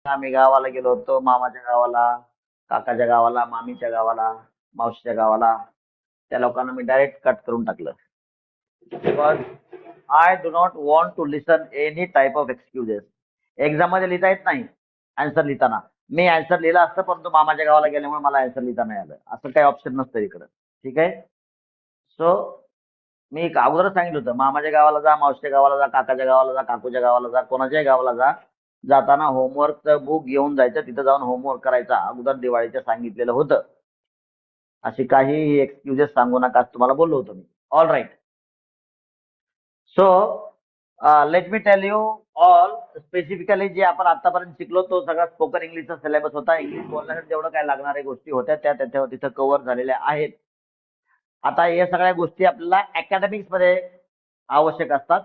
आम्ही गावाला गेलो होतो, मामाच्या गावाला, काकाच्या गावाला, मामीच्या गावाला, मावशीच्या गावाला. त्या लोकांना मी डायरेक्ट कट करून टाकलं. Because I do not want to listen any type of excuses. Exam मध्ये लिहिता येत नाही आन्सर लिहिताना. मी आन्सर लिहिला असतं, परंतु मामाच्या गावाला गेल्यामुळे मला आन्सर लिहिता नाही आलं. असं काही ऑप्शन नसतं इकडं. ठीक आहे. सो मी एक अगोदरच सांगितलं होतं, मामाच्या गावाला जा, मावशीच्या गावाला जा, काकाच्या गावाला जा, काकूच्या गावाला जा, कोणाच्याही गावाला जा. जाताना होमवर्कचं बुक घेऊन जायचं, तिथं जाऊन होमवर्क करायचा. अगोदर दिवाळीचं सांगितलेलं होतं. अशी काही एक्सक्युजेस सांगू नका असं तुम्हाला बोललो होतो मी. All right. So let me tell you all specifically जे आपण आतापर्यंत शिकलो तो सगळा स्पोकन इंग्लिशचा सिलेबस होता. इंग्लिश बोलण्यासाठी जेवढं काय लागणाऱ्या गोष्टी होत्या त्या त्याच्यावर तिथं कव्हर झालेल्या आहेत. आता या सगळ्या गोष्टी आपल्याला अकॅडमिक्स मध्ये आवश्यक असतात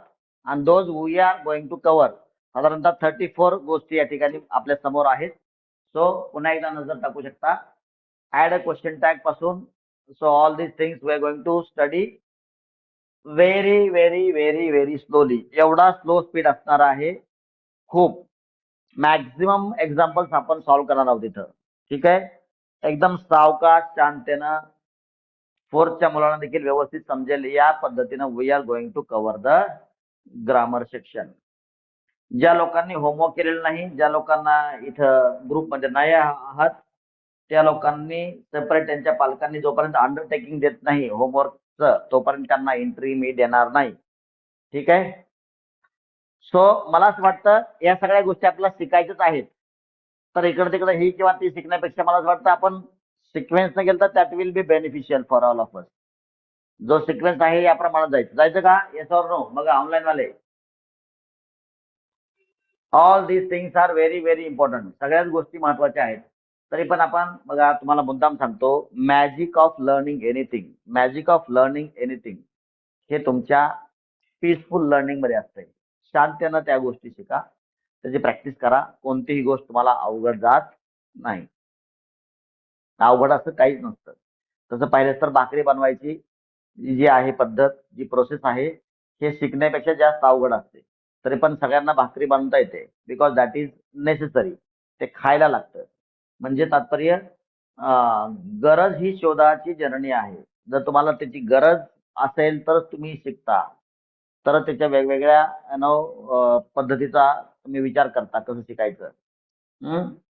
आणि those we are going to cover. साधारणतः 34 गोष्टी या ठिकाणी आपल्या समोर आहेत. सो पुन्हा एकदा नजर टाकू शकता. ऍड अ क्वेश्चन टॅग पासून. So all these things we are going to study very very very very slowly. एवढा स्लो स्पीड असणार आहे. खूप मॅक्झिमम एक्झाम्पल्स आपण सॉल्व्ह करणार आहोत इथं. ठीक आहे. एकदम सावकाश शांततेनं फोर्थच्या मुलांना देखील व्यवस्थित समजेल या पद्धतीनं we are going to cover the grammar section. ज्या लोकांनी होमवर्क केलेलं नाही, ज्या लोकांना इथं ग्रुपमध्ये नाही आहात, त्या लोकांनी सेपरेट त्यांच्या पालकांनी जोपर्यंत अंडरटेकिंग देत नाही होमवर्कचं तोपर्यंत त्यांना एंट्री मी देणार नाही. ठीक आहे. सो मला असं वाटतं या सगळ्या गोष्टी आपल्याला शिकायच्याच आहेत. तर इकडे तिकडे ही किंवा ती शिकण्यापेक्षा मला असं वाटतं आपण सिक्वेन्स न गेलं तर that will be beneficial for all of us. जो सिक्वेन्स आहे याप्रमाणे जायचं का? Yes or no? बघा ऑनलाईन वाले. All these things are very very important. सगळ्याच गोष्टी महत्वाच्या आहेत. तरी पण आपण बघा तुम्हाला मुद्दाम सांगतो, magic of learning anything, magic of learning anything हे तुमच्या पीसफुल लर्निंग मध्ये असते. शांततेनं त्या गोष्टी शिका, त्याची प्रॅक्टिस करा. कोणतीही गोष्ट तुम्हाला अवघड जात नाही. अवघड असं काहीच नसतं. तसं पाहिलं तर भाकरी बनवायची जी आहे पद्धत, जी प्रोसेस आहे, हे शिकण्यापेक्षा जास्त अवघड असते. तरी पण सगळ्यांना भाकरी बनवता येते बिकॉज दॅट इज नेसेसरी. ते खायला लागतं. म्हणजे तात्पर्य गरज ही शोधाची जननी आहे. जर तुम्हाला त्याची गरज असेल तर तुम्ही शिकता. तर त्याच्या वेगवेगळ्या पद्धतीचा तुम्ही विचार करता कसं शिकायचं.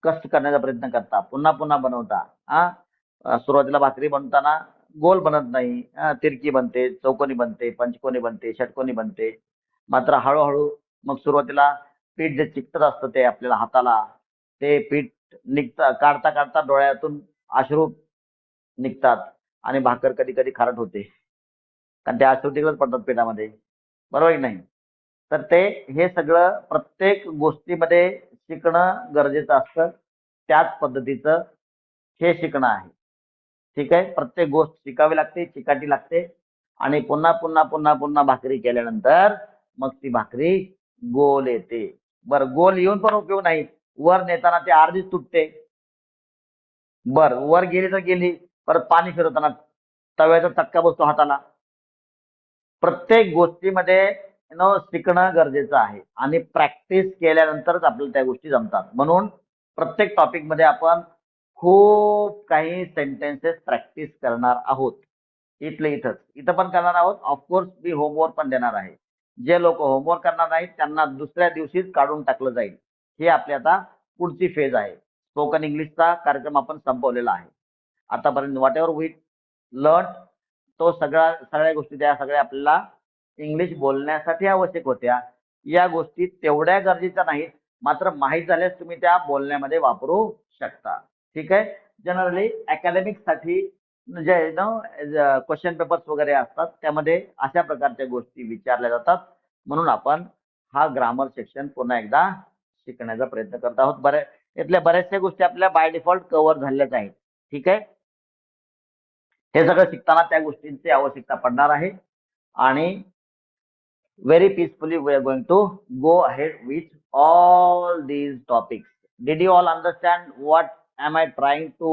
कष्ट करण्याचा प्रयत्न करता, पुन्हा पुन्हा बनवता. सुरुवातीला भाकरी बनवताना गोल बनत नाही, तिरकी बनते, चौकोनी बनते, पंचकोनी बनते, षटकोनी बनते. मात्र हळूहळू मग सुरुवातीला पीठ जे चिकटत असतं ते आपल्याला हाताला, ते पीठ निघता काढता काढता डोळ्यातून अश्रू निघतात आणि भाकर कधी कधी खारट होते. कारण त्या अश्रू तिकडेच पडतात पिठामध्ये. बरोबर की नाही? तर ते हे सगळं प्रत्येक गोष्टीमध्ये शिकणं गरजेचं असतं. त्याच पद्धतीचं हे शिकणं आहे. ठीक आहे. प्रत्येक गोष्ट शिकावी लागते, चिकाटी लागते आणि पुन्हा पुन्हा पुन्हा पुन्हा भाकरी केल्यानंतर मग ती भाकरी गोल येते. बरं, गोल येऊन पण उपयोग नाही. वर नेताना ती अर्धीच तुटते. बर, वर गेली तर गेली, परत पाणी फिरवताना तव्याचा चटका बसतो हाताला. प्रत्येक गोष्टीमध्ये शिकणं गरजेचं आहे आणि प्रॅक्टिस केल्यानंतरच आपल्याला त्या गोष्टी जमतात. म्हणून प्रत्येक टॉपिक मध्ये आपण खूप काही सेंटेन्सेस प्रॅक्टिस करणार आहोत. इथं पण करणार आहोत. ऑफकोर्स मी होमवर्क पण देणार आहे. जे लोक होमवर्क करणार नाहीत त्यांना दुसऱ्या दिवशीच काढून टाकलं जाईल. ही आपली आता पुढची फेज आहे. स्पोकन इंग्लिशचा कार्यक्रम आपण संपवलेला आहे. आतापर्यंत व्हॉट एव्हर वी लर्न, तो सगळ्या गोष्टी त्या सगळ्या आपल्याला इंग्लिश बोलण्यासाठी आवश्यक होत्या. या गोष्टी तेवढ्या गरजेच्या नाहीत, मात्र माहीत झाल्यास तुम्ही त्या बोलण्यामध्ये वापरू शकता. ठीक आहे. जनरली अकॅडमिक साठी जे क्वेश्चन पेपर्स वगैरे असतात त्यामध्ये अशा प्रकारच्या गोष्टी विचारल्या जातात. म्हणून आपण हा ग्रामर सेक्शन पुन्हा एकदा शिकण्याचा प्रयत्न करत आहोत. यातल्या बऱ्याचशा गोष्टी आपल्या बाय डिफॉल्ट कव्हर झाल्याच आहेत. ठीक आहे. हे सगळं शिकताना त्या गोष्टींची आवश्यकता पडणार आहे आणि very peacefully we are going to go ahead with all these topics. Did you all understand what am I trying to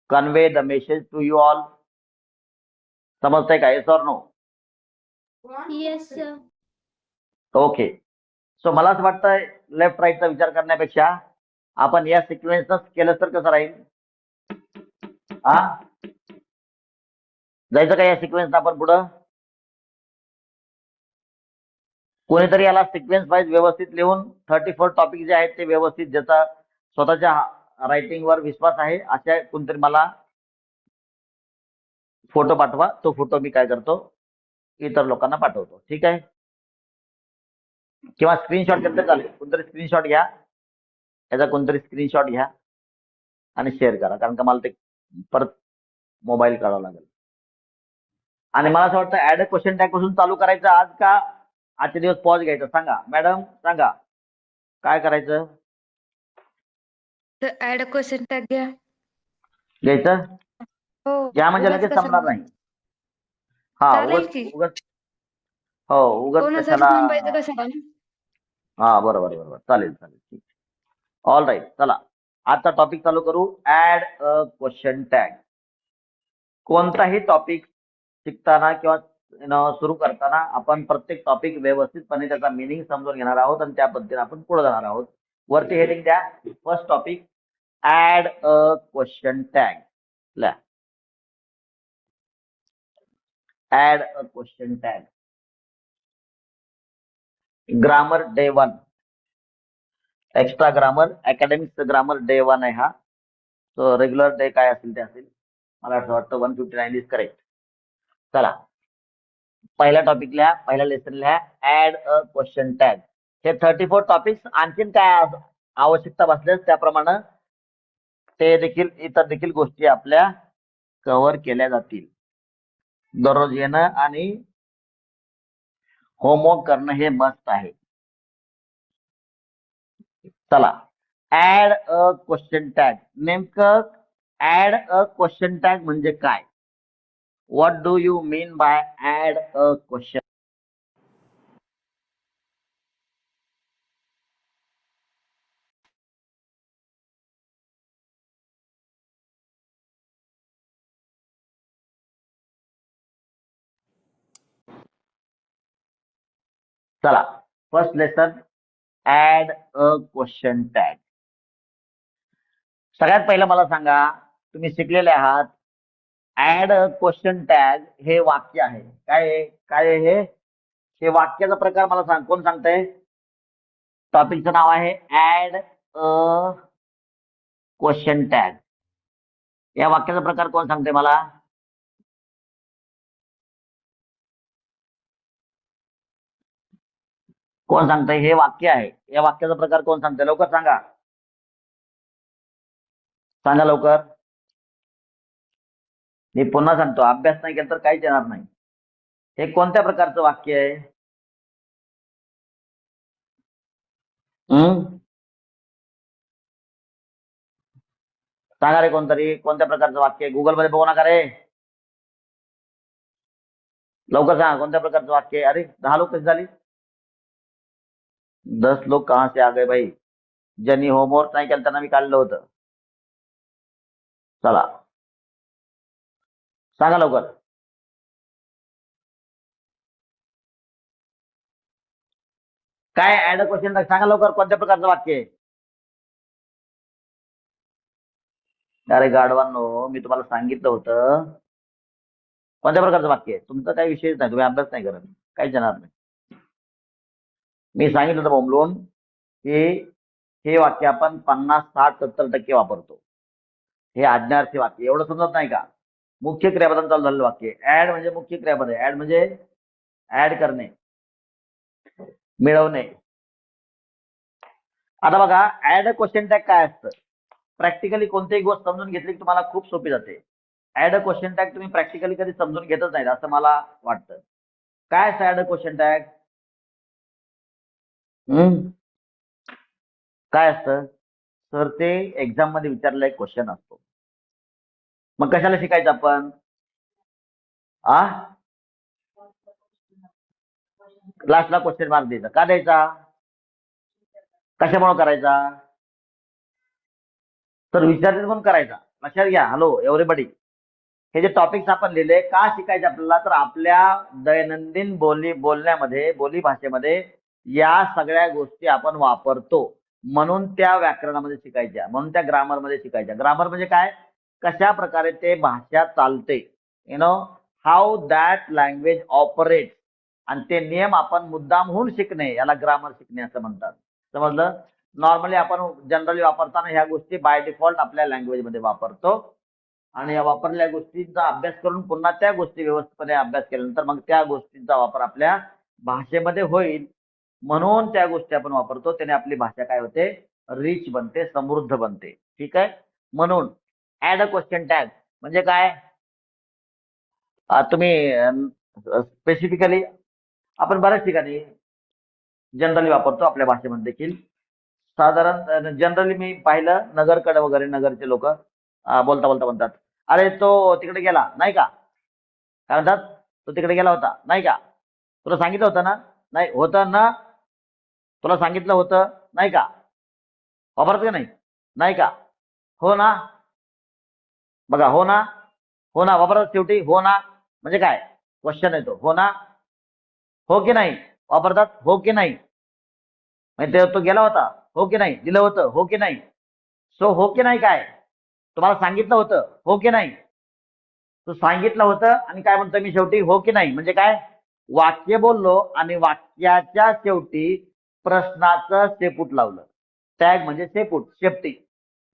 convey the message to you all? समजतंय का? Yes or no? Yes, sir. Okay. So मला असं वाटतं left राईटचा विचार करण्यापेक्षा आपण या सिक्वेन्सच केलं तर कसं राहील? हा, जायचं का या सिक्वेन्स आपण पुढं? कोणीतरी याला सिक्वेन्स वाईज व्यवस्थित लिहून 34 टॉपिक जे आहेत ते व्यवस्थित, ज्याचा स्वतःच्या रायटिंगवर विश्वास आहे अशा कोणतरी मला फोटो पाठवा. तो फोटो मी काय करतो, इतर लोकांना पाठवतो. ठीक आहे? किंवा स्क्रीनशॉट घेतलं तर चालेल. कोणतरी स्क्रीनशॉट घ्या, याचा कोणतरी स्क्रीनशॉट घ्या आणि शेअर करा, कारण का मला ते परत मोबाईल काढावा लागेल. आणि मला असं वाटतं ऍड अ क्वेश्चन टॅग पासून चालू करायचं आज, का आजचे दिवस पॉज घ्यायचा? सांगा मॅडम, सांगा काय करायचं? तर ऍड अ क्वेश्चन टॅग घ्या. घ्यायचं? हो, घ्या म्हणजे उगाच लगेच संपणार कशाला? नाही. हा, चालेल उगच की. उगच हो, उगच कोणासाठी कशाला? थांबायचं कशाला ना? हा, बरोबर बरोबर, चालेल चालेल, ठीक. ऑल राईट, चला आजचा टॉपिक चालू करू. Add a question tag. कोणताही टॉपिक शिकताना किंवा सुरू करताना आपण प्रत्येक टॉपिक व्यवस्थितपणे त्याचा मिनिंग समजून घेणार आहोत आणि त्या पद्धतीने आपण पुढे जाणार आहोत. वरती हेडिंग द्या. First topic, add a question tag. Add a question tag. Grammar day 1, extra grammar, academics grammar day 1 आहे हा. तो रेग्युलर डे काय असेल ते असेल. मला असं वाटतं 159 इज करेक्ट. चला, पहिला टॉपिक लिहा, पहिला लेसन लिहा, ऍड अ क्वेश्चन टॅग. हे 34 टॉपिक्स आणखीन काय आवश्यकता भासल्यास त्याप्रमाणे ते देखील, इतर देखील गोष्टी आपल्या कव्हर केल्या जातील. दररोज येणं आणि होमवर्क करणं हे मस्ट आहे. चला, ऍड अ क्वेश्चन टॅग. नेमकं ऍड अ क्वेश्चन टॅग म्हणजे काय? What do you mean by add a question? चला, first lesson, add a question tag. सगळ्यात पहिलं मला सांगा, तुम्ही शिकलेले आहात, ऍड अ क्वेश्चन टॅग हे वाक्य आहे. काय आहे? काय आहे हे? हे वाक्याचा प्रकार मला सांग, कोण सांगतंय? टॉपिकचं नाव आहे ऍड अ क्वेश्चन टॅग. या वाक्याचा प्रकार कोण सांगते मला? कोण सांगतंय? हे वाक्य आहे, या वाक्याचा प्रकार कोण सांगतंय? लवकर सांगा, सांगा लवकर. मी पुन्हा सांगतो, अभ्यास नाही केला तर काहीच येणार नाही. हे कोणत्या प्रकारचं वाक्य आहे? सांगा रे कोणतरी, कोणत्या प्रकारचं वाक्य आहे? गुगल मध्ये बघू नका रे, लवकर सांगा कोणत्या प्रकारचं वाक्य आहे. अरे 10 लोक कशी झाली? 10 लोग कहां से आ गए भाई? ज्यांनी होमवर्क नाही केलं त्यांना मी काढलं होतं. चला, सांगा लवकर. काय ऍड अ क्वेश्चन टॅग? सांगा लवकर, कोणत्या प्रकारचं वाक्य आहे? अरे गाढवांनो, मी तुम्हाला सांगितलं होतं कोणत्या प्रकारचं वाक्य आहे. तुमचा काही विषयच नाही, तुम्ही अभ्यास नाही करत, काहीच येणार नाही. मी सांगितलं होतं बोंबलून की हे वाक्य आपण 50, 60, 70% वापरतो. हे आज्ञार्थी वाक्य, एवढं समजत नाही का? मुख्य क्रियापदाने चालू झालेलं वाक्य. ऍड म्हणजे मुख्य क्रियापद आहे. ऍड म्हणजे ऍड करणे, मिळवणे. आता बघा, ऍड अ क्वेश्चन टॅग काय असतं? प्रॅक्टिकली कोणतीही गोष्ट समजून घेतली की तुम्हाला खूप सोपी जाते. ऍड अ क्वेश्चन टॅग तुम्ही प्रॅक्टिकली कधी समजून घेतच नाही असं मला वाटतं. काय असतं ऍड अ क्वेश्चन टॅग? काय असतं सर? ते एक्झाम मध्ये विचारलेला एक क्वेश्चन असतो. मग कशाला शिकायचं आपण? लास्टला क्वेश्चन मार्क द्यायचा. का द्यायचा? कशामुळे करायचा? तर विचारतील पण करायचा. लक्षात घ्या. हॅलो एव्हरीबडी, हे जे टॉपिक्स आपण लिहिले का शिकायचे आपल्याला? तर आपल्या दैनंदिन बोलण्यामध्ये, बोली भाषेमध्ये या सगळ्या गोष्टी आपण वापरतो, म्हणून त्या व्याकरणामध्ये शिकायच्या, म्हणून त्या ग्रामरमध्ये शिकायच्या. ग्रामर म्हणजे काय? कशा प्रकारे ते भाषा चालते, हाऊ दॅट लँग्वेज ऑपरेट, आणि ते नियम आपण मुद्दामहून शिकणे, याला ग्रामर शिकणे असं म्हणतात. समजलं? नॉर्मली आपण जनरली वापरताना ह्या गोष्टी बाय डिफॉल्ट आपल्या लँग्वेजमध्ये वापरतो, आणि या वापरलेल्या गोष्टींचा अभ्यास करून पुन्हा त्या गोष्टी व्यवस्थितपणे अभ्यास केल्यानंतर मग त्या गोष्टींचा वापर आपल्या भाषेमध्ये होईल, म्हणून त्या गोष्टी आपण वापरतो. त्याने आपली भाषा काय होते? रिच बनते, समृद्ध बनते. ठीक आहे? म्हणून ऍड अ क्वेश्चन टॅग म्हणजे काय? तुम्ही स्पेसिफिकली आपण बऱ्याच ठिकाणी जनरली वापरतो, आपल्या भाषेमध्ये देखील. साधारण जनरली मी पाहिलं, नगरकडे वगैरे नगरचे लोक बोलता बोलता म्हणतात, अरे तो तिकडे गेला नाही का? काय म्हणतात? तो तिकडे गेला होता नाही का? तुला सांगितलं होतं ना? नाही होतं ना? तुला सांगितलं होतं नाही का? वापरत का नाही? नाही का? हो ना? बघा, हो ना, हो ना वापरतात शेवटी. हो ना म्हणजे काय? क्वेश्चन येतो. हो ना, हो की नाही वापरतात. हो की नाही म्हणजे तो गेला होता, हो की नाही? दिलं होतं, हो की नाही? सो हो की नाही काय? तुम्हाला सांगितलं होतं, हो की नाही? तू सांगितलं होतं आणि काय म्हणतो मी शेवटी? हो की नाही म्हणजे काय? वाक्य बोललो आणि वाक्याच्या शेवटी प्रश्नाचं शेपूट लावलं. टॅग म्हणजे शेपूट, शेपटी.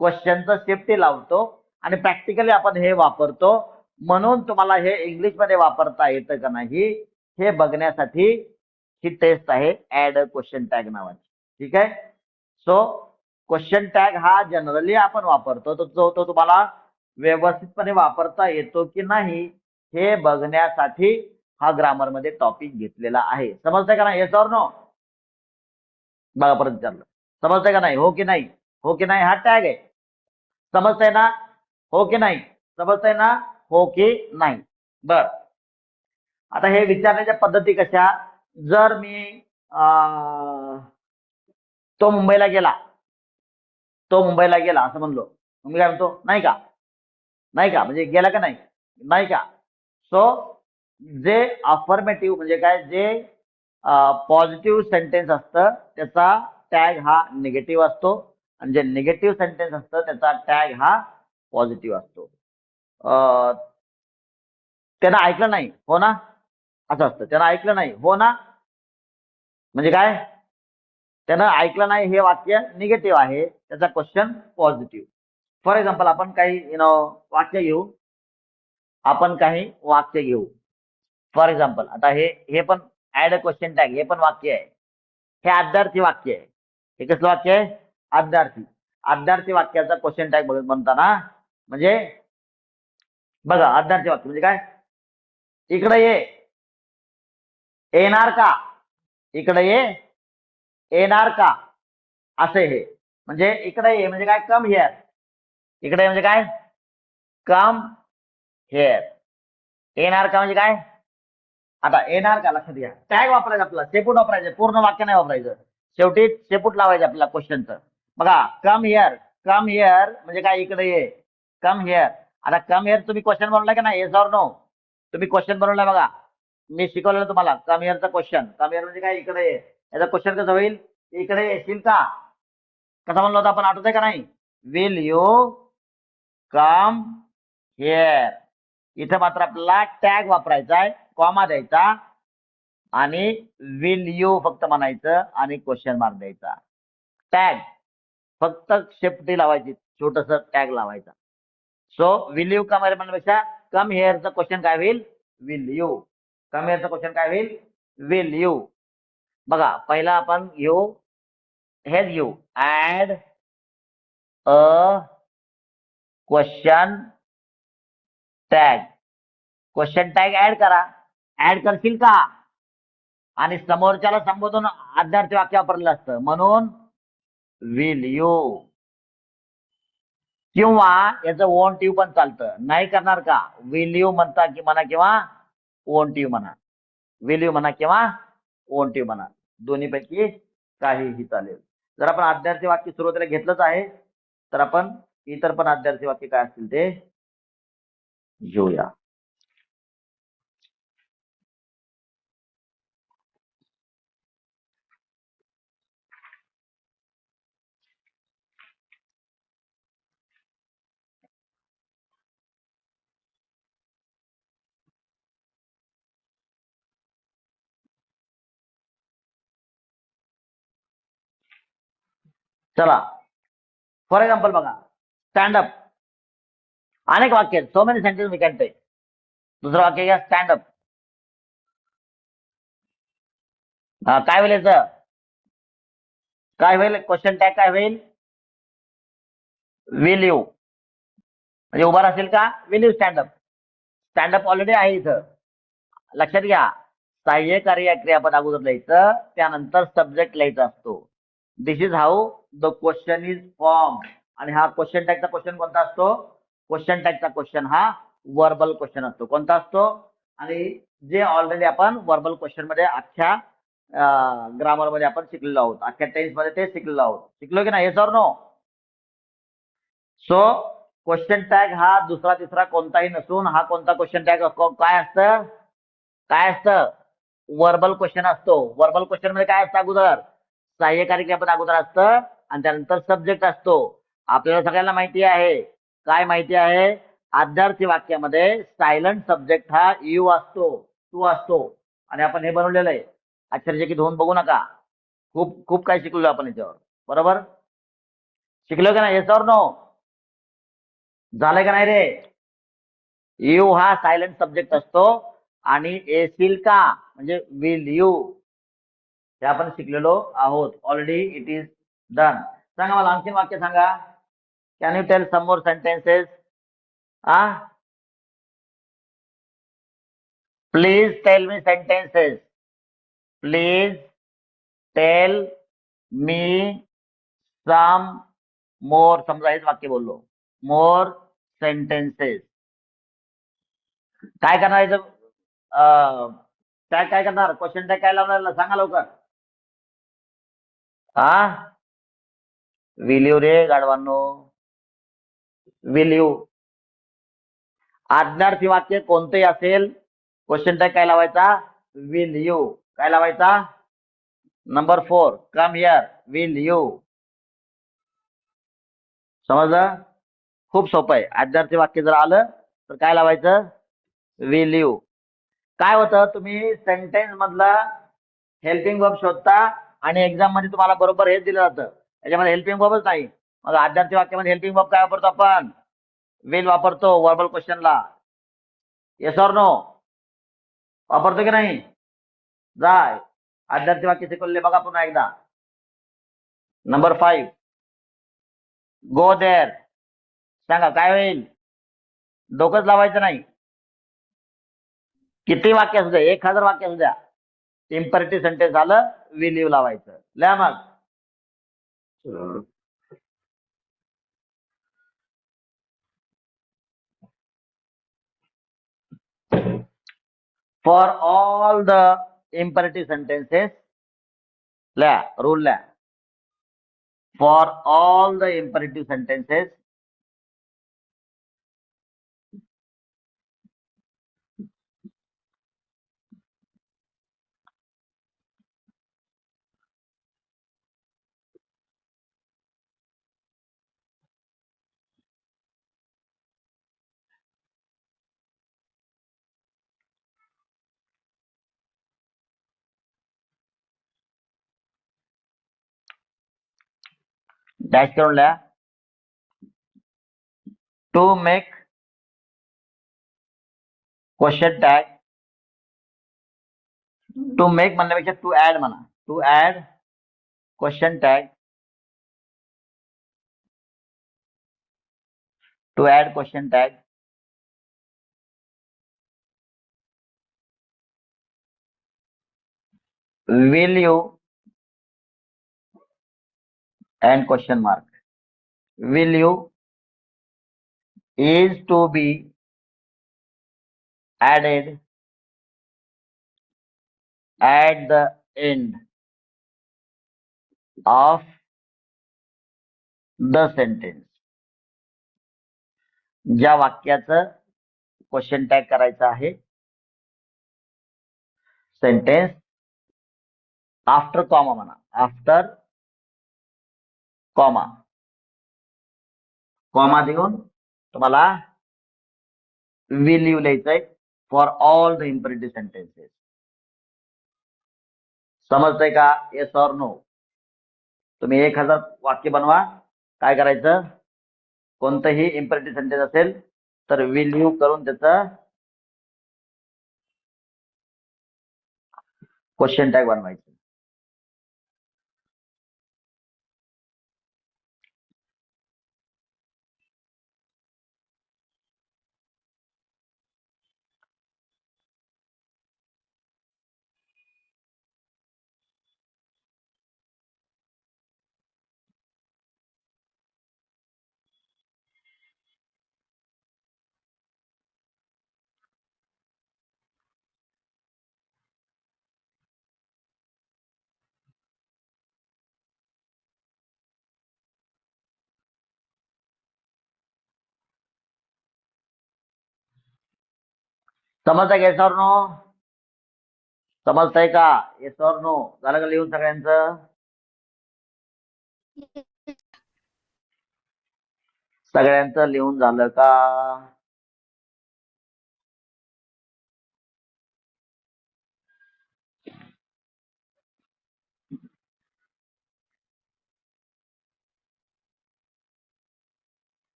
क्वेश्चनचं शेपटी लावतो आणि प्रॅक्टिकली आपण हे वापरतो. म्हणून तुम्हाला हे इंग्लिशमध्ये वापरता येतं का नाही हे बघण्यासाठी ही टेस्ट आहे, ऍड अ क्वेश्चन टॅग नावाची. ठीक आहे? सो क्वेश्चन टॅग हा जनरली आपण वापरतो, तो तुम्हाला व्यवस्थितपणे वापरता येतो की नाही हे बघण्यासाठी हा ग्रामरमध्ये टॉपिक घेतलेला आहे. समजतंय का नाही? Yes or no? बघा, परत विचारलं, समजतंय का नाही? हो की नाही? हो की नाही हा टॅग आहे. समजतंय ना? हो की नाही? समजतंय ना? हो की नाही? बर, आता हे विचारण्याच्या पद्धती कशा? जर मी तो मुंबईला गेला, तो मुंबईला गेला असं म्हणलो, मग मी काय म्हणतो? नाही का? नाही का म्हणजे गेला का नाही? नाही का? सो जे अफर्मेटिव्ह म्हणजे काय, जे पॉझिटिव्ह सेंटेन्स असतं त्याचा टॅग हा निगेटिव्ह असतो, आणि जे निगेटिव्ह सेंटेन्स असतं त्याचा टॅग हा पॉझिटिव्ह असतो. त्यानं ऐकलं नाही, हो ना, असं असतं. त्यानं ऐकलं नाही, हो ना म्हणजे काय? त्यानं ऐकलं नाही हे वाक्य निगेटिव्ह आहे, त्याचा क्वेश्चन पॉझिटिव्ह. फॉर एक्झाम्पल आपण काही वाक्य घेऊ, आपण काही वाक्य घेऊ. फॉर एक्झाम्पल आता हे हे पण ऍड अ क्वेश्चन टॅग, हे पण वाक्य आहे. हे आद्यार्थी वाक्य आहे. हे कसलं वाक्य आहे? आद्यार्थी. आद्यार्थी वाक्याचा क्वेश्चन टॅग म्हणताना म्हणजे बघा, आद्यार्थी वाक्य म्हणजे काय? इकडे ये, येणार का? इकडे ये, येणार का? असे हे म्हणजे इकडे ये म्हणजे काय? Come here. इकडे म्हणजे काय? Come here. येणार का म्हणजे काय? आता येणार का लक्षात घ्या. टॅग वापरायचं आपल्याला, शेपूट वापरायचं, पूर्ण वाक्य नाही वापरायचं. शेवटी शेपूट लावायचं आपल्याला क्वेश्चनचं. बघा, कम हिअर. कम हिअर म्हणजे काय? इकडे ये. Come here. आता कम हिअर तुम्ही क्वेश्चन बनवलाय का नाही? Yes or no? तुम्ही क्वेश्चन बनवलाय बघा. मी शिकवलेलं तुम्हाला कम हिअरचा क्वेश्चन. कम हिअर म्हणजे काय? इकडे ये. याचा क्वेश्चन कसं होईल? इकडे येशील का? कसा म्हणलं होता आपण, आठवतंय का नाही? Will you come here. इथं मात्र आपल्याला टॅग वापरायचा आहे, कॉमा द्यायचा आणि विल यू फक्त म्हणायचं आणि क्वेश्चन मार्क द्यायचा. टॅग फक्त शेपटी लावायची, छोटस टॅग लावायचा. So will you come here म्हणण्यापेक्षा कम हिअरचं क्वेश्चन काय होईल? Will you. कम हिअरचं क्वेश्चन काय होईल? Will you. बघा, पहिला आपण घेऊ, हेच घेऊ, add a question tag. Question tag add करा. ऍड करशील का? आणि समोरच्याला संबोधून आद्यार्थी वाक्य वापरलेलं असतं, म्हणून विल यू. किंवा याचं वोंट यू पण चालतं. नाही करणार का? विल यू म्हणता की म्हणा, किंवा वोंट यू म्हणा. विल यू म्हणा किंवा वोंट यू म्हणा, दोन्हीपैकी काहीही चालेल. जर आपण आद्यार्थी वाक्य सुरुवातीला घेतलंच आहे, तर आपण इतर पण आद्यार्थी वाक्य काय असतील ते घेऊया. चला फॉर एक्झाम्पल बघा, स्टँडअप. अनेक वाक्य आहेत, so many sentence we can take. दुसरं वाक्य घ्या, स्टँडअप. काय होईल याचं? काय होईल? क्वेश्चन टॅग काय होईल? Will you. म्हणजे उभा असेल का? Will you stand up. Stand up already आहे इथं. लक्षात घ्या, सहाय्यकारी या क्रियापद अगोदर लिहायचं, त्यानंतर सब्जेक्ट लिहायचा असतो. This is how the question is form. आणि हा क्वेश्चन टॅगचा क्वेश्चन कोणता असतो? क्वेश्चन टॅगचा क्वेश्चन हा वर्बल क्वेश्चन असतो. कोणता असतो? आणि जे ऑलरेडी आपण वर्बल क्वेश्चन मध्ये अख्ख्या ग्रामर मध्ये आपण शिकलेलो आहोत, अख्ख्या टेन्स मध्ये ते शिकलेलो आहोत. शिकलो की नाही? Yes or no? So question tag हा दुसरा तिसरा कोणताही नसून हा कोणता क्वेश्चन टॅग काय असतं? काय असतं? वर्बल क्वेश्चन असतो. वर्बल क्वेश्चन मध्ये काय असतं? अगोदर सहाय्यकारी क्रियापद अगोदर असतं आणि त्यानंतर सब्जेक्ट असतो. आपल्याला सगळ्यांना माहिती आहे. काय माहिती आहे? आद्यार्थी वाक्यामध्ये सायलंट सब्जेक्ट हा यू असतो, तू असतो. आणि आपण हे बनवलेलं आहे. आश्चर्यचकित होऊन बघू नका. खूप खूप काही शिकलो आपण याच्यावर. बरोबर? शिकलो का नाही? Yes or no? झालंय का नाही रे? यू हा सायलंट सब्जेक्ट असतो आणि येशील का म्हणजे विल यू, हे आपण शिकलेलो आहोत ऑलरेडी. It is done. सांगा मला आणखी वाक्य सांगा. Can you tell some more sentences? Please tell me sentences. Please tell me some more. समजा हेच वाक्य बोललो, मोर सेंटेन्सेस. काय करणार याचं? काय करणार? क्वेश्चन टॅग काय लावणार? सांगा लवकर. विल यू रे गाढवांनो, विल यू. आज्ञार्थी वाक्य कोणतेही असेल, क्वेश्चन टॅग काय लावायचा? Will you. काय लावायचा? Number 4, come here, will you. समजलं? खूप सोपं आहे. आज्ञार्थी वाक्य जर आलं तर काय लावायचं? Will you. काय होतं, तुम्ही सेंटेन्स मधला हेल्पिंग वर्ब शोधता आणि एक्झाम मध्ये तुम्हाला बरोबर हेच दिलं जातं, त्याच्यामध्ये हेल्पिंग वर्बच नाही. मग आद्यार्थी वाक्यामध्ये हेल्पिंग वर्ब काय वापरतो आपण? विल वापरतो वर्बल क्वेश्चनला. Yes or no? वापरतो की नाही? जाय आद्यार्थी वाक्य शिकवले बघा पुन्हा एकदा. Number 5, go there. सांगा काय होईल? डोकंच लावायचं नाही. किती वाक्य असू द्या, 1000 वाक्य असू द्या, इम्परेटिव्ह सेंटेन्स आलं विल यू लावायचं. लिहा मग. For all the imperative sentences, rule la. For all the imperative sentences, dash करून लिहा. To make question tag, to make म्हणण्यापेक्षा to add म्हणा. To add question tag, to add question tag, will you and question mark. Will you is to be added at the end of the sentence. ज्या वाक्याचं question tag करायचं आहे, sentence after comma म्हणा, after comma, comma देऊन तुम्हाला will you लिहायचंय for all the imperative sentences. समजतंय का? Yes or no? तुम्ही 1000 वाक्य बनवा. काय करायचं, कोणतंही इम्परेटिव्ह सेंटेन्स असेल तर विल यू करून त्याचं क्वेश्चन टॅग बनवायचं. समजतंय का? Yes or no? समजतंय का? Yes or no? झालं का लिहून सगळ्यांचं? सगळ्यांचं लिहून झालं का?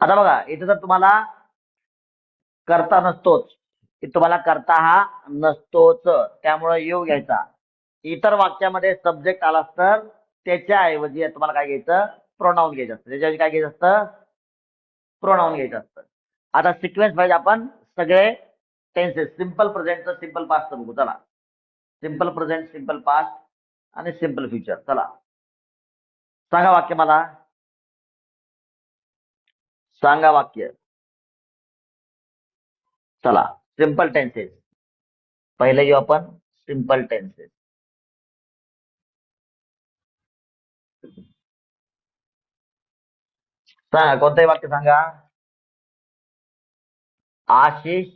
आता बघा, इथे तर तुम्हाला करता नसतोच. तुम्हाला करता हा नसतोच, त्यामुळे यू घ्यायचा. इतर वाक्यामध्ये सब्जेक्ट आला तर त्याच्याऐवजी तुम्हाला काय घ्यायचं, प्रोनाउन घ्यायचं असतं. त्याच्याऐवजी काय घ्यायचं असतं, प्रोनाउन घ्यायचं असतं. आता सिक्वेन्स वाईज आपण सगळे टेन्सेस, सिंपल प्रेझेंटचं सिंपल पास्ट बघू. चला, सिंपल प्रेझेंट, सिंपल पास्ट आणि सिंपल फ्युचर. चला सांगा वाक्य, मला सांगा वाक्य. चला, सिंपल टेन्सेस पहिले घेऊ आपण. सिंपल टेन्सेस सांगा, कोणतंही वाक्य सांगा. Ashish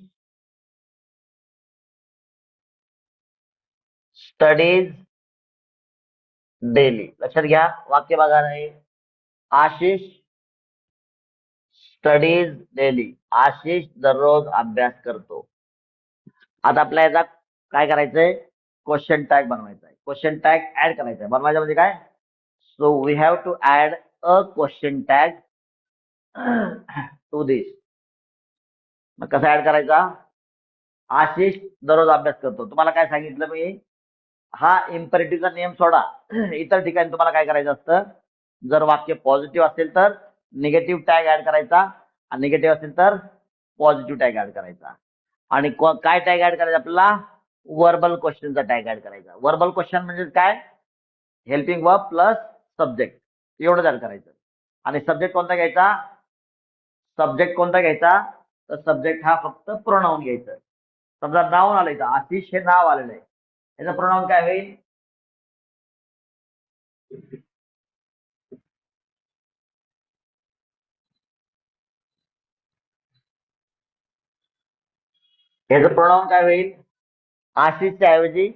studies daily. लक्षात घ्या, वाक्य बघा नाही. Ashish studies daily. आशिष दररोज अभ्यास करतो. आता आपल्या याचा काय करायचंय, क्वेश्चन टॅग बनवायचा आहे. क्वेश्चन टॅग ऍड करायचा आहे. बनवायचं म्हणजे काय, so we have to add a question tag to this. मग कसा ऍड करायचा, आशिष दररोज अभ्यास करतो. तुम्हाला काय सांगितलं मी, हा इम्परेटिव्हचा नियम सोडा. इतर ठिकाणी तुम्हाला काय करायचं असतं, जर वाक्य पॉझिटिव्ह असेल तर निगेटिव्ह टॅग ऍड करायचा, आणि निगेटिव्ह असेल तर पॉझिटिव्ह टॅग ऍड करायचा. आणि काय टॅग ऍड करायचा आपल्याला, वर्बल क्वेश्चनचा टॅग ऍड करायचा. वर्बल क्वेश्चन म्हणजे काय, हेल्पिंग वर्ब प्लस सब्जेक्ट, एवढं ऍड करायचं. आणि सब्जेक्ट कोणता घ्यायचा, सब्जेक्ट कोणता घ्यायचा, तर सब्जेक्ट हा फक्त प्रोनाउन घ्यायचा. समजा नाव आलंय, तर आशिष हे नाव आलेलं आहे, याचं प्रोनाउन काय होईल, याचं प्रोनाउन काय होईल, आशिषच्या ऐवजी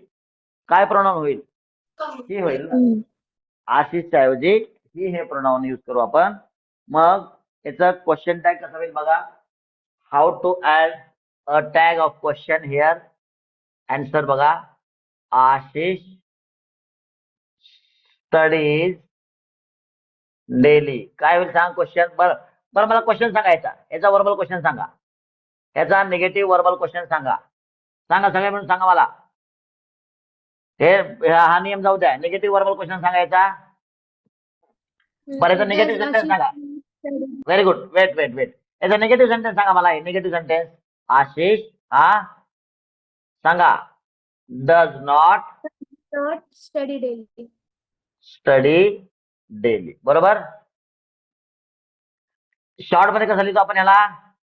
काय प्रोनाउन होईल, ही होईल ना. आशिषच्या ऐवजी ही हे प्रोनाउन यूज करू आपण. मग याचं क्वेश्चन टॅग कसं होईल बघा. How to add a tag of question here. Answer बघा, आशिष स्टडीज डेली. काय होईल सांग क्वेश्चन. बरं बरं, मला क्वेश्चन सांगायचा, याचा वर्बल क्वेश्चन सांगा, याचा निगेटिव्ह वर्बल क्वेश्चन सांगा. सांगा सगळे म्हणून सांगा मला. हे हा नियम जाऊ द्या, निगेटिव्ह वर्बल क्वेश्चन सांगायचा. बरं, याचा निगेटिव्ह सेंटेन्स सांगा. Very good. Wait wait wait, याचा निगेटिव्ह सेंटेन्स सांगा मला. निगेटिव्ह सेंटेन्स, आशिष हा सांगा, does not study daily. Study daily. बरोबर. शॉर्ट मध्ये कसं लिहितो आपण याला,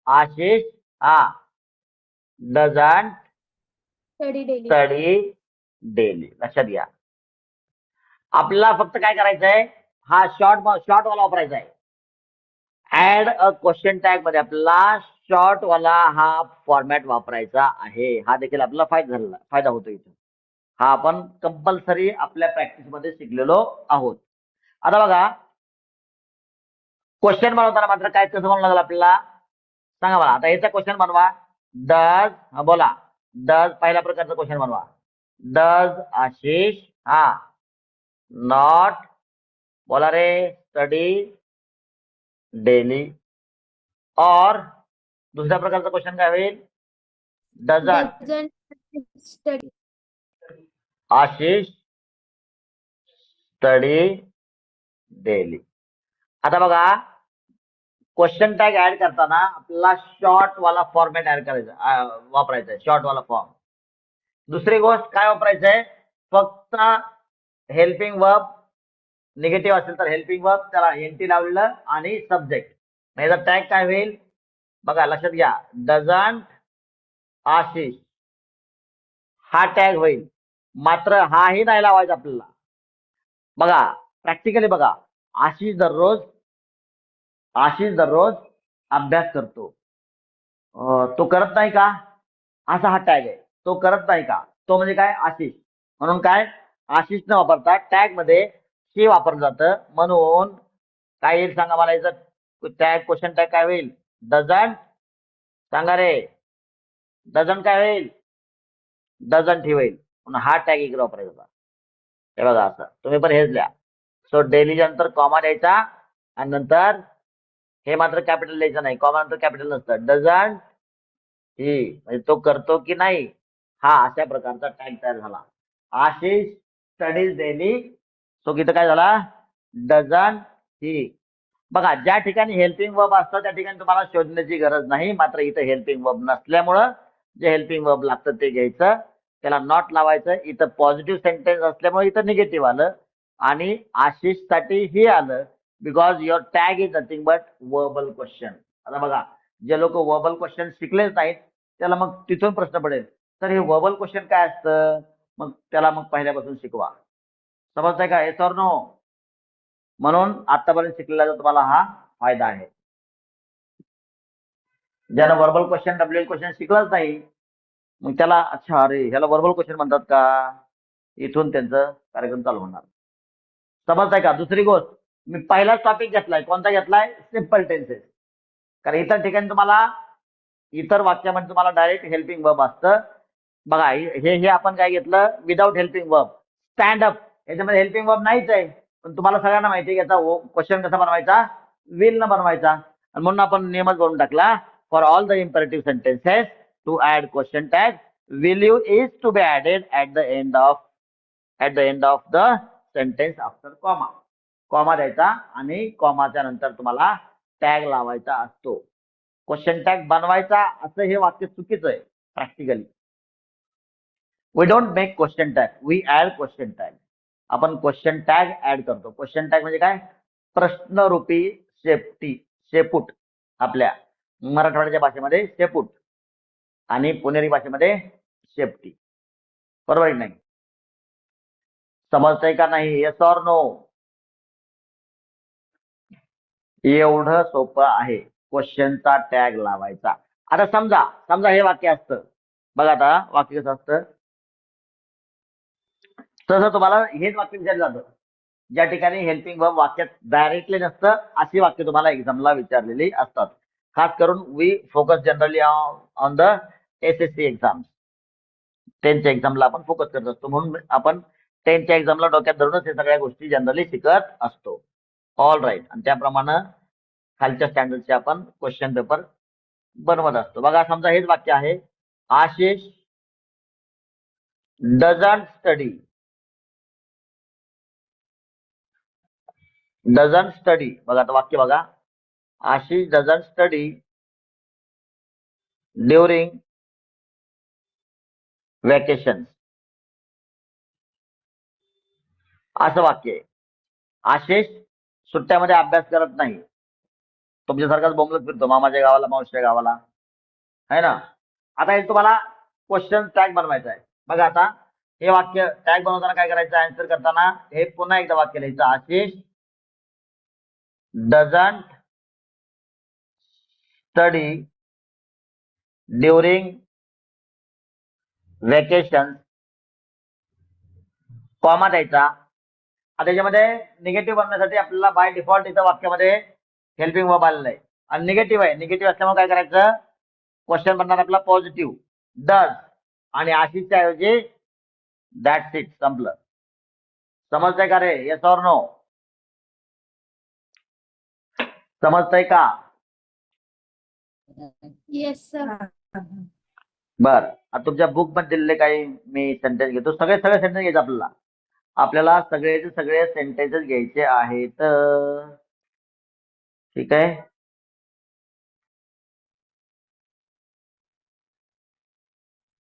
आशिष हा doesn't study daily. Study daily. लक्षात घ्या, आपल्याला फक्त काय करायचंय, हा शॉर्ट वाला वापरायचा आहे. ऍड अ क्वेश्चन टॅग मध्ये आपल्याला शॉर्ट वाला हा फॉर्मॅट वापरायचा आहे. हा देखील आपल्याला फायदा होतो इथे. हा आपण कंपल्सरी आपल्या प्रॅक्टिस मध्ये शिकलेलो आहोत. आता बघा, क्वेश्चन बनवताना मात्र काय कसं बनवलं लागेल आपल्याला, सांगा मला. आता याचा क्वेश्चन बनवा. डज, बोला, डज पहिल्या प्रकारचा क्वेश्चन बनवा. डज आशिष हा नॉट बोला रे स्टडी डेली. और दुसऱ्या प्रकारचा क्वेश्चन काय होईल? Doesn't doesn't study Ashish study daily. आता बघा क्वेश्चन टॅग ऍड करताना आपल्याला शॉर्ट वाला फॉर्मॅट ऍड करायचा वापरायचा आहे, शॉर्ट वाला फॉर्म. दुसरी गोष्ट काय वापरायचं आहे? फक्त हेल्पिंग वर्ब निगेटिव्ह असेल तर हेल्पिंग वर्ब त्याला एनटी लावलेलं आणि सब्जेक्ट. याचा टॅग काय होईल बघा, लक्षात घ्या. डझंट आशिष हा टॅग होईल, मात्र हाही नाही लावायचा आपल्याला. बघा प्रॅक्टिकली बघा, आशिष दररोज अभ्यास करतो. तो करत नाही का, असा हा टॅग आहे. तो करत नाही का, तो म्हणजे काय? आशिष. म्हणून काय आशिष न वापरता टॅग मध्ये शी वापरलं जातं. म्हणून काय येईल सांगा मला, याचं टॅग क्वेश्चन टॅग काय होईल? डझंट. सांगा रे, डझंट काय होईल? डझंट ही होईल. म्हणून हा टॅग इकडे वापरायचा होता. हे बघा असं तुम्ही पण हेच लिहा. सो डेलीच्या नंतर कॉमा द्यायचा आणि नंतर हे मात्र कॅपिटल द्यायचं नाही. कॉमा नंतर कॅपिटल नसतं. डझंट ही म्हणजे तो करतो की नाही, हा अशा प्रकारचा टॅग तयार झाला. Ashish studies daily. सो इथं काय झाला? डझंट ही. बघा ज्या ठिकाणी हेल्पिंग वर्ब असतं त्या ठिकाणी तुम्हाला शोधण्याची गरज नाही, मात्र इथं हेल्पिंग वर्ब नसल्यामुळं जे हेल्पिंग वर्ब लागतं ते घ्यायचं, त्याला नॉट लावायचं. इथं पॉझिटिव्ह सेंटेन्स असल्यामुळे इथं निगेटिव्ह आलं आणि आशिष साठी ही आलं, because your tag is nothing but verbal question. आता बघा जे लोक वर्बल क्वेश्चन शिकलेच नाहीत त्याला मग तिथून प्रश्न पडेल, तर हे वर्बल क्वेश्चन काय असतं, मग त्याला मग पहिल्यापासून शिकवा. समजतंय का? Yes or no? म्हणून आतापर्यंत शिकलेला तुम्हाला हा फायदा आहे. ज्यानं वर्बल क्वेश्चन डब्ल्यूएल क्वेश्चन शिकलाच नाही मग त्याला अच्छा अरे ह्याला वर्बल क्वेश्चन म्हणतात का, इथून त्यांचं कार्यक्रम चालू होणार. समजताय का? दुसरी गोष्ट, मी पहिलाच टॉपिक घेतलाय. कोणता घेतलाय? Simple tenses. कारण इतर ठिकाणी तुम्हाला इतर वाक्यामध्ये तुम्हाला डायरेक्ट हेल्पिंग वर्ब असतं. बघा हे आपण काय घेतलं? Without helping verb. Stand up याच्यामध्ये हेल्पिंग वर्ब नाहीच आहे, पण तुम्हाला सगळ्यांना माहिती आहे याचा क्वेश्चन कसा बनवायचा? विल न बनवायचा. आणि म्हणून आपण नियमच बनवून टाकला, for all the imperative sentences to add question tag will you is to be added at the end of the sentence after comma. Comma द्यायचा आणि कॉमाच्या नंतर तुम्हाला टॅग लावायचा असतो. क्वेश्चन टॅग बनवायचा असं हे वाक्य चुकीचं आहे practically. We don't make question tag, we add question tag. आपण क्वेश्चन टॅग ऍड करतो. क्वेश्चन टॅग म्हणजे काय? प्रश्नरूपी शेपूट. आपल्या मराठवाड्याच्या भाषेमध्ये शेपूट आणि पुणेरी भाषेमध्ये शेपटी. बरोबर नाही? समजतंय का नाही? Yes or no? एवढं सोपं आहे क्वेश्चनचा टॅग लावायचा. आता समजा हे वाक्य असतं. बघा आता वाक्य कसं असतं, तसं तुम्हाला हेच वाक्य विचारलं जातं. ज्या ठिकाणी हेल्पिंग वर्ब वाक्यात डायरेक्टली नसतं अशी वाक्य तुम्हाला एक्झामला विचारलेली असतात. खास करून we focus generally on the SSC exam. 10th एक्झामला आपण फोकस करत असतो, म्हणून आपण 10th एक्झामला डोक्यात धरूनच हे सगळ्या गोष्टी जनरली शिकत असतो. All right. आणि त्याप्रमाणे खालच्या स्टँडर्डचे आपण क्वेश्चन पेपर बनवत असतो. बघा समजा हेच वाक्य आहे, आशिष डझंट स्टडी. बघा आता वाक्य बघा, Ashish doesn't study during vacation. असं वाक्य आहे. आशिष सुट्ट्यामध्ये अभ्यास करत नाही. तुमच्यासारखाच बोंबलत फिरतो मामाच्या गावाला मावशीच्या गावाला, है ना? आता हे तुम्हाला क्वेश्चन टॅग बनवायचा आहे. बघा आता हे वाक्य टॅग बनवताना काय करायचं? आन्सर करताना हे पुन्हा एकदा वाक्य लिहायचं, Ashish doesn't study during vacation, comma द्यायचा. आता त्याच्यामध्ये निगेटिव्ह बनण्यासाठी आपल्याला बाय डिफॉल्ट इथं वाक्यामध्ये हेल्पिंग वर्ब आलेलं आहे आणि निगेटिव्ह आहे. निगेटिव्ह असल्यामुळे काय करायचं? क्वेश्चन बनणार आपला पॉझिटिव्ह डज आणि आशिषच्या ऐवजी दॅट्स इट, संपलं. समजतंय का रे? Yes or no? समजतंय का? Yes sir. बर, आता तुमच्या बुक मध्ये दिलेले काही मी सेंटेन्स घेतो. सगळे सगळे सेंटेन्स घ्यायचे आपल्याला. आपल्याला सगळेचे सगळे सेंटेन्सेस घ्यायचे आहेत. ठीक आहे.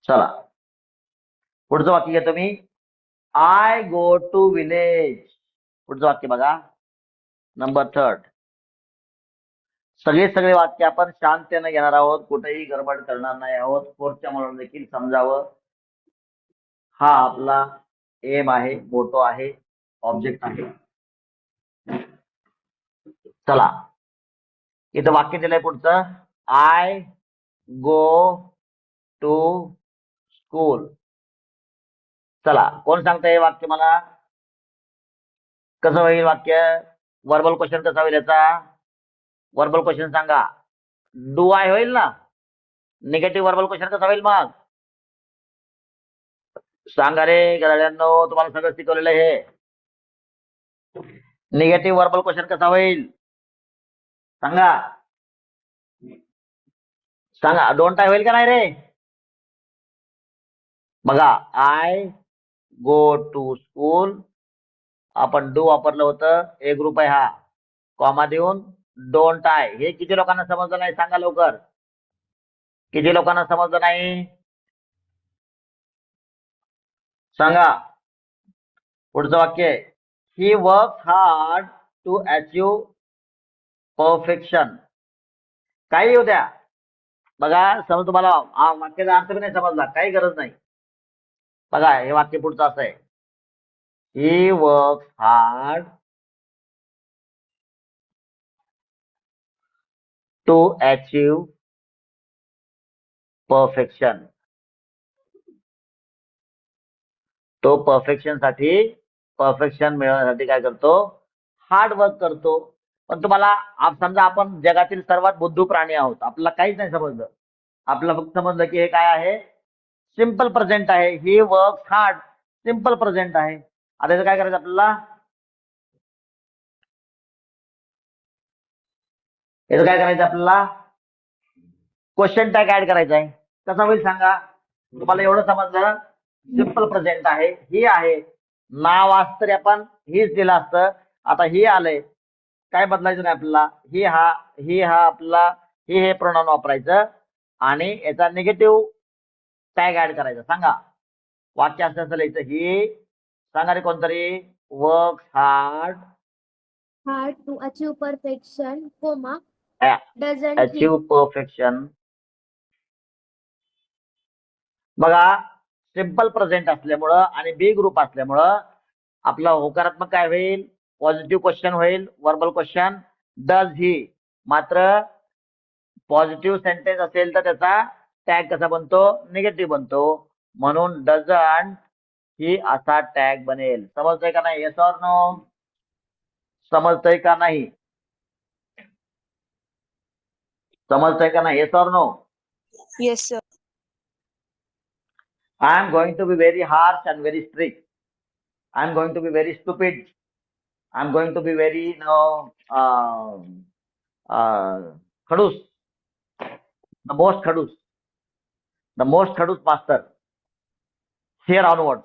चला, पुढचं वाक्य घेतो मी. I go to village. पुढचं वाक्य बघा, नंबर 3. सगळे सगळे वाक्य आपण शांततेने घेणार आहोत, कुठेही गडबड करणार नाही आहोत. कोर्सच्या मुलांना देखील समजावं. हा आपला एम आहे, मोटो आहे, ऑब्जेक्ट आहे. चला, इथं वाक्य दिलंय पुढचं. I go to school. चला, कोण सांगतंय हे वाक्य मला? कसं होईल वाक्य? वर्बल क्वेश्चन कसा होईल याचा? वर्बल क्वेश्चन सांगा. डू आय होईल ना? निगेटिव्ह वर्बल क्वेश्चन कसा होईल मग? सांगा रे गड्यांनो, तुम्हाला सगळं शिकवलेलं आहे. निगेटिव्ह वर्बल क्वेश्चन कसा होईल सांगा? सांगा, डोंट आय होईल का नाही रे? बघा, आय गो टू स्कूल, आपण डू वापरलं होतं, ए ग्रुप आहे हा, कॉमा देऊन डोंट आय. हे किती लोकांना समजलं नाही सांगा लवकर? किती लोकांना समजलं नाही सांगा? पुढचं वाक्य, he work hard to achieve perfection. काही येऊ द्या. बघा, समज तुम्हाला हा वाक्याचा अर्थ बी नाही समजला, काही गरज नाही. बघा, हे वाक्य पुढचं असं आहे. He work hard to achieve perfection. तो परफेक्शन मिळवण्यासाठी काय करतो? हार्ड वर्क करतो. पण तुम्हाला समजा आपण जगातील सर्वात बुद्धू प्राणी आहोत, आपल्याला काहीच नाही समजलं. आपल्याला फक्त समजलं की हे काय आहे? सिंपल प्रेझेंट आहे. He work hard, simple present आहे. आता याचं काय करायचं आपल्याला? याचं काय करायचं आपल्याला? क्वेश्चन टॅग ऍड करायचा आहे. कसा होईल सांगा? तुम्हाला एवढं समजलं, सिंपल प्रेझेंट आहे, ही आहे, नाव असतं तरी आपण हीच दिलं असतं. आता ही आलंय, काय बदलायचं नाही आपल्याला. ही हा आपला हे प्रोनाउन वापरायचं आणि याचा निगेटिव्ह टॅग ऍड करायचा. सांगा, वाक्य असं असं लिहायचं. ही सांगा रे कोणतरी. Work hard to achieve perfection, comma, doesn't he. Achieve perfection. बघा, सिंपल प्रेझेंट असल्यामुळं आणि बी ग्रुप असल्यामुळं आपला होकारात्मक काय होईल? पॉझिटिव्ह क्वेश्चन होईल, वर्बल क्वेश्चन. Does he. मात्र पॉझिटिव्ह सेंटेन्स असेल तर त्याचा टॅग कसा बनतो? निगेटिव्ह बनतो. म्हणून डझंट ही असा टॅग बनेल. समजतंय का नाही? Yes or no? समजतंय का नाही? समजतंय का नाही? Yes or no? Yes, sir. I am going to be very harsh and very strict. I am going to be very stupid. I am going to be very, खडूस. The most खडूस master. Here onward.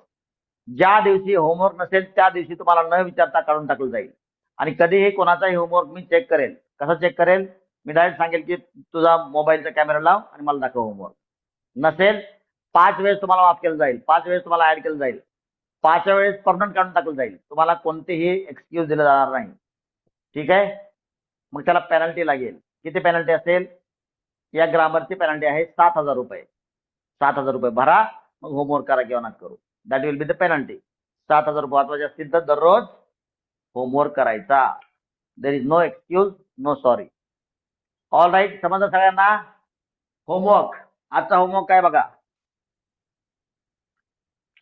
ज्या दिवशी homework नसेल त्या दिवशी तुम्हाला न विचारता काढून टाकलं जाईल. आणि कधीही कोणाचाही होमवर्क मी चेक करेल. कसं चेक करेल? मी डायरेक्ट सांगेल की तुझा मोबाईलचा कॅमेरा लाव आणि मला दाखव होमवर्क. नसेल 5 वेळेस तुम्हाला माफ केलं जाईल, 5 वेळेस तुम्हाला ऍड केलं जाईल, 5 वेळेस परमनंट काढून टाकलं जाईल. तुम्हाला कोणतेही एक्सक्यूज दिलं जाणार नाही. ठीक आहे? मग त्याला पेनल्टी लागेल. किती पेनल्टी असेल? या ग्रामरची पेनल्टी आहे 7,000 रुपये. 7,000 रुपये भरा, मग होमवर्क करा किंवा नका करू. That will be the penalty. 7,000 रुपये वाचवायचे असतील तर दररोज होमवर्क करायचा. There is no excuse, no sorry. All right, समजलं सगळ्यांना? होमवर्क, आजचा होमवर्क काय बघा.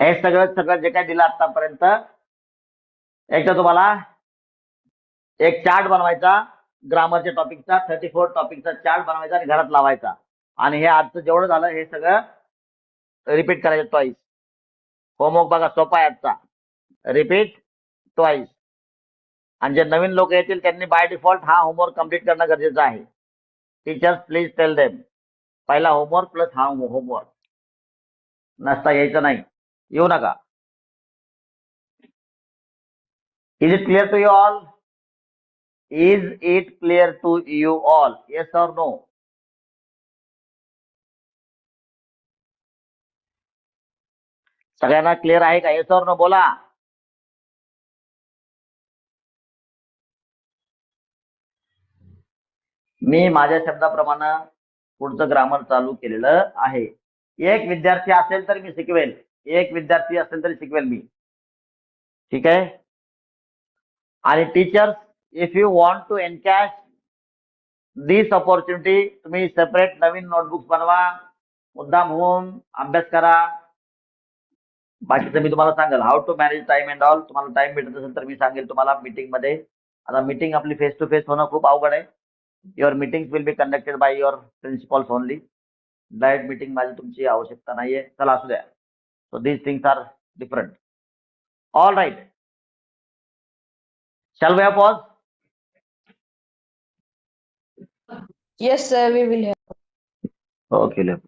हे सगळं सगळं जे काय दिलं आतापर्यंत, एकदा तुम्हाला एक चार्ट बनवायचा, ग्रामरच्या टॉपिकचा, 34 टॉपिकचा चार्ट बनवायचा आणि घरात लावायचा. आणि हे आजचं जेवढं झालं हे सगळं रिपीट करायचं ट्वाईस. होमवर्क बघा, सोपा आहे आजचा. Repeat twice. आणि जे नवीन लोक येतील त्यांनी बाय डिफॉल्ट हा होमवर्क कम्प्लीट करणं गरजेचं आहे. Teachers please tell them. पहिला होमवर्क प्लस हा होमवर्क. नसता यायचं नाही. येऊ नका. Is it clear to you all? Is it clear to you all? Yes or no? सगळ्यांना क्लिअर आहे का? येस और नो बोला. मी माझ्या शब्दाप्रमाणे पुढचं ग्रामर चालू केलेलं आहे. एक विद्यार्थी असेल तर मी शिकवेल. एक विद्यार्थी असेल तरी शिकवेल मी. ठीक आहे. आणि teachers, if you want to encash this opportunity, तुम्ही सेपरेट नवीन नोटबुक्स बनवा, मुद्दाम होऊन अभ्यास करा. बाकीचं मी तुम्हाला सांगेल how to manage time and all. तुम्हाला टाइम भेटत असेल तर मी सांगेल तुम्हाला मीटिंग मध्ये. आता मीटिंग आपली फेस टू फेस होणं खूप अवघड आहे. Your meetings will be conducted by your principals only. Direct meeting माझी तुमची आवश्यकता नाहीये. चला असू द्या. So these things are different. All right. Shall we have pause? Yes, sir, we will have. Okay.